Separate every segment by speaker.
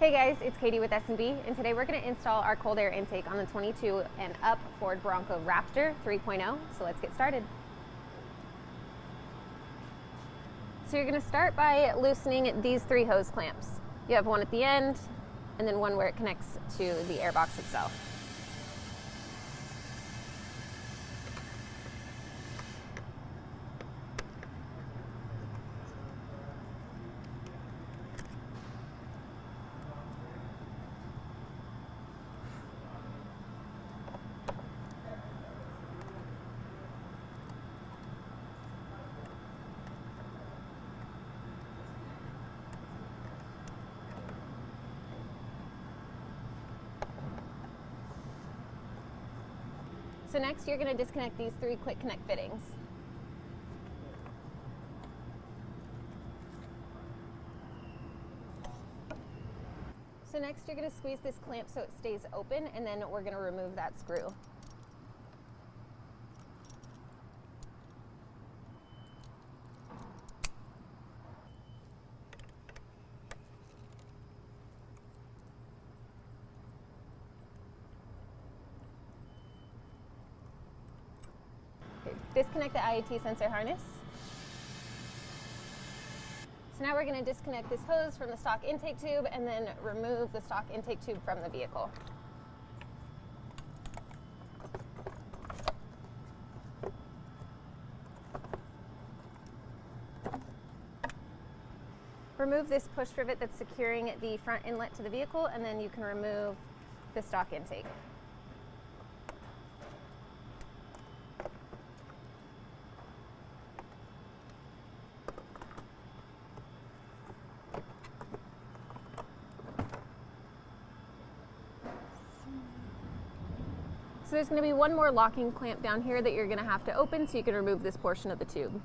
Speaker 1: Hey guys, it's Katie with S&B, and today we're going to install our cold air intake on the 22 and up Ford Bronco Raptor 3.0, so let's get started. So you're going to start by loosening these three hose clamps. You have one at the end, and then one where it connects to the airbox itself. So next you're going to disconnect these three quick connect fittings. So next you're going to squeeze this clamp so it stays open, and then we're going to remove that screw. Disconnect the IAT sensor harness. So now we're going to disconnect this hose from the stock intake tube and then remove the stock intake tube from the vehicle. Remove this push rivet that's securing the front inlet to the vehicle, and then you can remove the stock intake. So there's going to be one more locking clamp down here that you're going to have to open so you can remove this portion of the tube.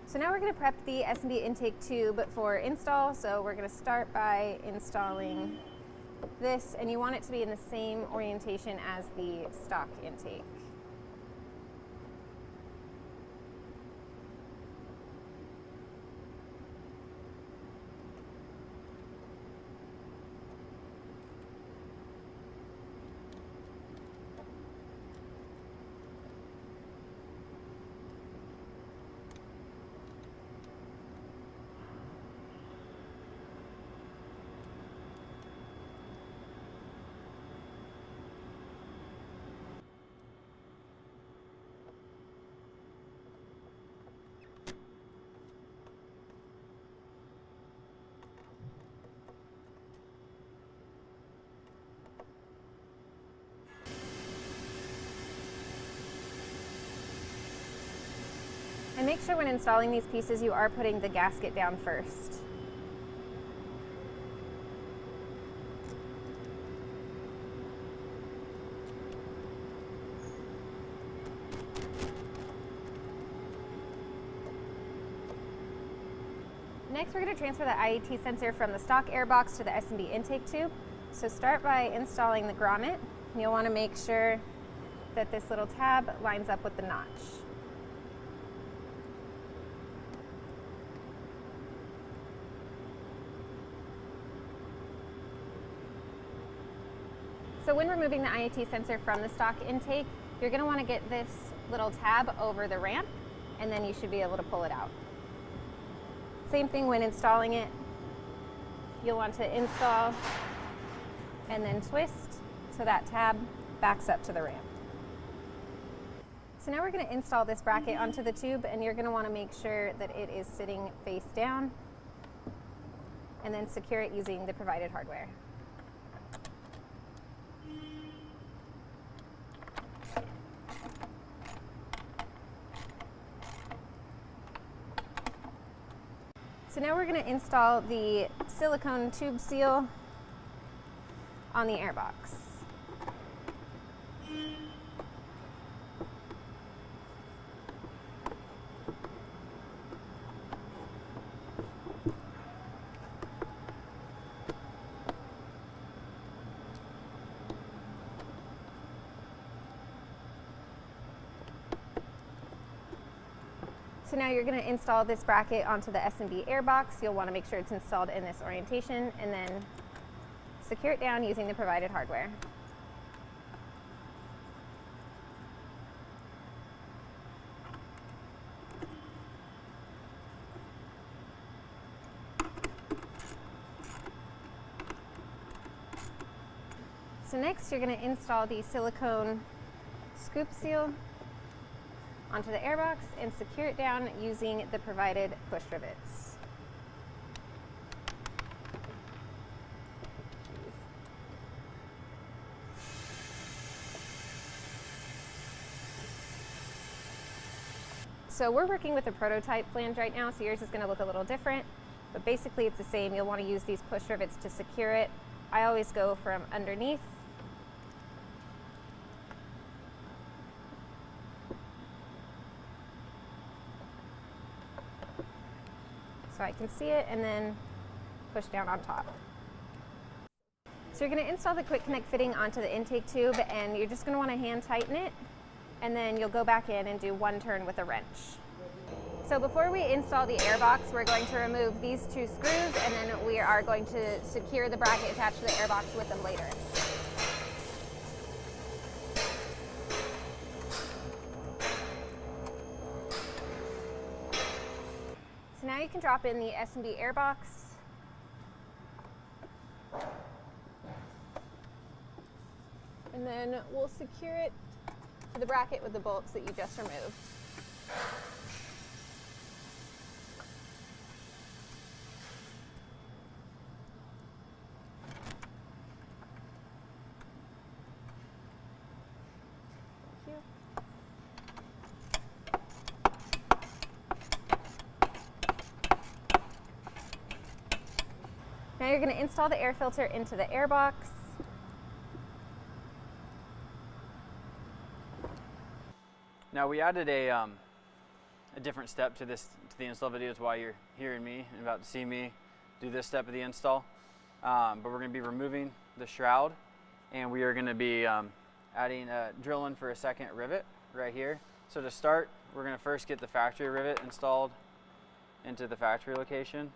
Speaker 1: So now we're going to prep the S&B intake tube for install. So we're going to start by installing this, and you want it to be in the same orientation as the stock intake. And make sure when installing these pieces you are putting the gasket down first. Next we're going to transfer the IAT sensor from the stock airbox to the S&B intake tube. So start by installing the grommet. And you'll want to make sure that this little tab lines up with the notch. So when removing the IAT sensor from the stock intake, you're going to want to get this little tab over the ramp, and then you should be able to pull it out. Same thing when installing it. You'll want to install and then twist so that tab backs up to the ramp. So now we're going to install this bracket onto the tube, and you're going to want to make sure that it is sitting face down, and then secure it using the provided hardware. So now we're going to install the silicone tube seal on the airbox. So now you're going to install this bracket onto the S&B airbox. You'll want to make sure it's installed in this orientation and then secure it down using the provided hardware. So next you're going to install the silicone scoop seal onto the airbox and secure it down using the provided push rivets. So we're working with a prototype flange right now, so yours is going to look a little different, but basically it's the same. You'll want to use these push rivets to secure it. I always go from underneath so I can see it, and then push down on top. So you're going to install the quick connect fitting onto the intake tube, and you're just going to want to hand tighten it, and then you'll go back in and do one turn with a wrench. So before we install the airbox, we're going to remove these two screws, and then we are going to secure the bracket attached to the airbox with them later. So now you can drop in the S&B airbox. And then we'll secure it to the bracket with the bolts that you just removed. Now you're going to install the air filter into the airbox.
Speaker 2: Now we added a different step to the install videos while you're hearing me and about to see me do this step of the install. But we're going to be removing the shroud, and we are going to be drilling for a second rivet right here. So to start, we're going to first get the factory rivet installed into the factory location.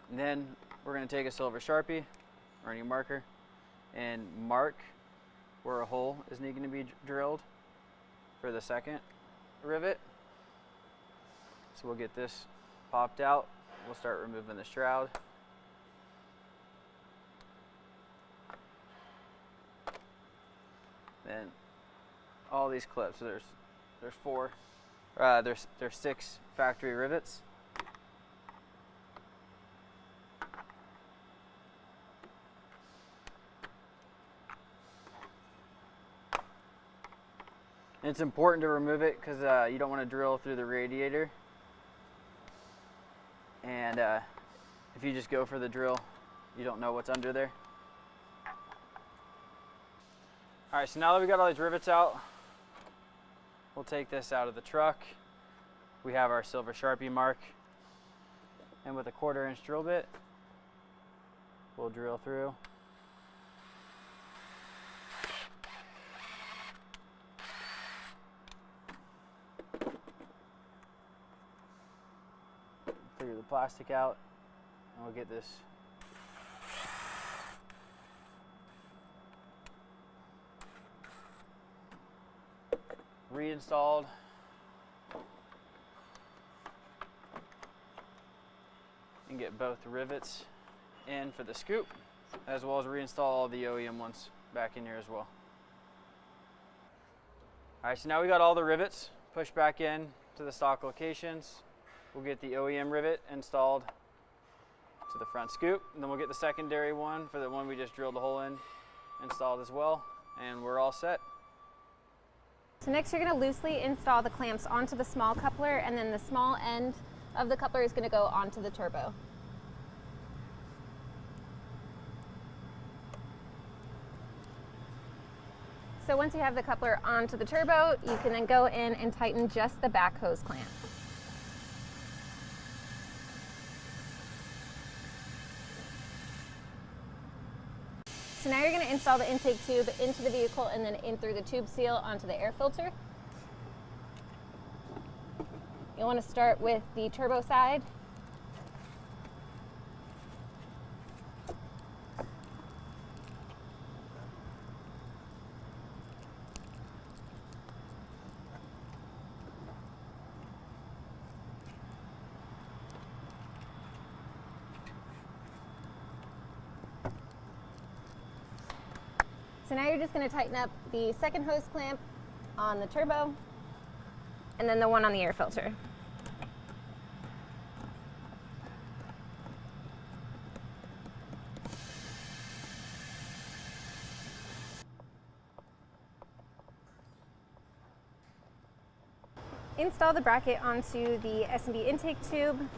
Speaker 2: And then we're going to take a silver Sharpie or any marker and mark where a hole is needing to be drilled for the second rivet. So we'll get this popped out. We'll start removing the shroud. Then all these clips. So there's 6 factory rivets. And it's important to remove it because you don't want to drill through the radiator. And if you just go for the drill, you don't know what's under there. All right, so now that we got all these rivets out, we'll take this out of the truck. We have our silver Sharpie mark. And with a 1/4 inch drill bit, we'll drill through. Figure the plastic out, and we'll get this reinstalled. And get both rivets in for the scoop, as well as reinstall all the OEM ones back in here as well. All right, so now we got all the rivets pushed back in to the stock locations. We'll get the OEM rivet installed to the front scoop, and then we'll get the secondary one for the one we just drilled a hole in installed as well, and we're all set.
Speaker 1: So next you're going to loosely install the clamps onto the small coupler, and then the small end of the coupler is going to go onto the turbo. So once you have the coupler onto the turbo, you can then go in and tighten just the back hose clamp. So now you're going to install the intake tube into the vehicle and then in through the tube seal onto the air filter. You'll want to start with the turbo side. So now you're just going to tighten up the second hose clamp on the turbo and then the one on the air filter. Install the bracket onto the S&B intake tube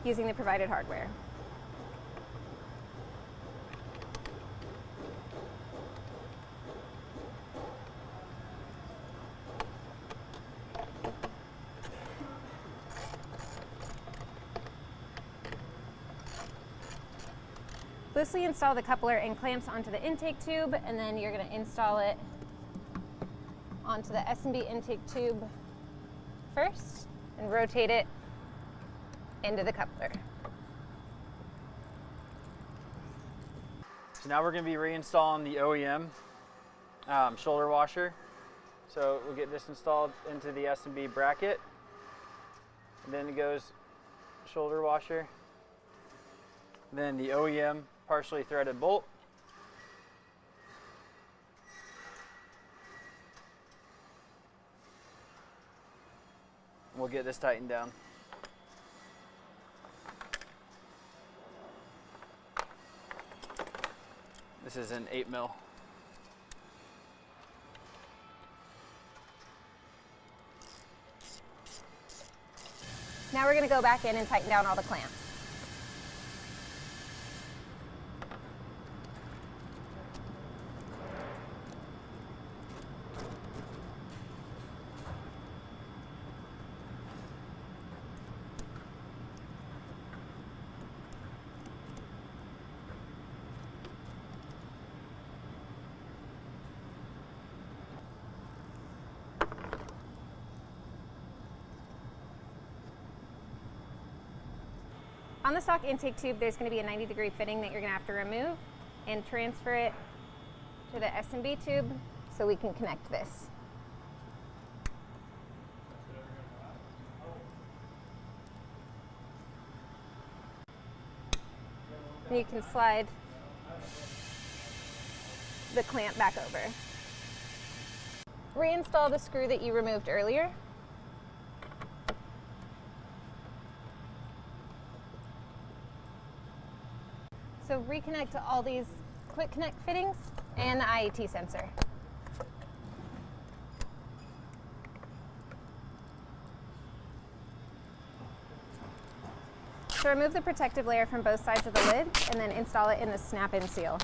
Speaker 1: using the provided hardware. Loosely install the coupler and clamps onto the intake tube, and then you're going to install it onto the S&B intake tube first and rotate it into the coupler.
Speaker 2: So now we're going to be reinstalling the OEM shoulder washer. So we'll get this installed into the S&B bracket, and then it goes shoulder washer, then the OEM partially threaded bolt, we'll get this tightened down. This is an 8mm.
Speaker 1: Now we're going to go back in and tighten down all the clamps. On the stock intake tube, there's going to be a 90-degree fitting that you're going to have to remove and transfer it to the S&B tube so we can connect this. And you can slide the clamp back over. Reinstall the screw that you removed earlier. So reconnect to all these quick connect fittings and the IAT sensor. So remove the protective layer from both sides of the lid and then install it in the snap-in seal.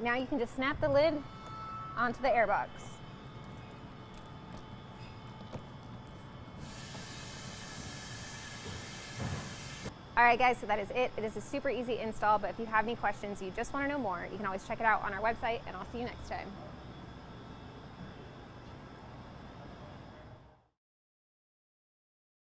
Speaker 1: Now you can just snap the lid onto the airbox. All right guys, so that is it. It is a super easy install, but if you have any questions, you just want to know more, you can always check it out on our website, and I'll see you next time.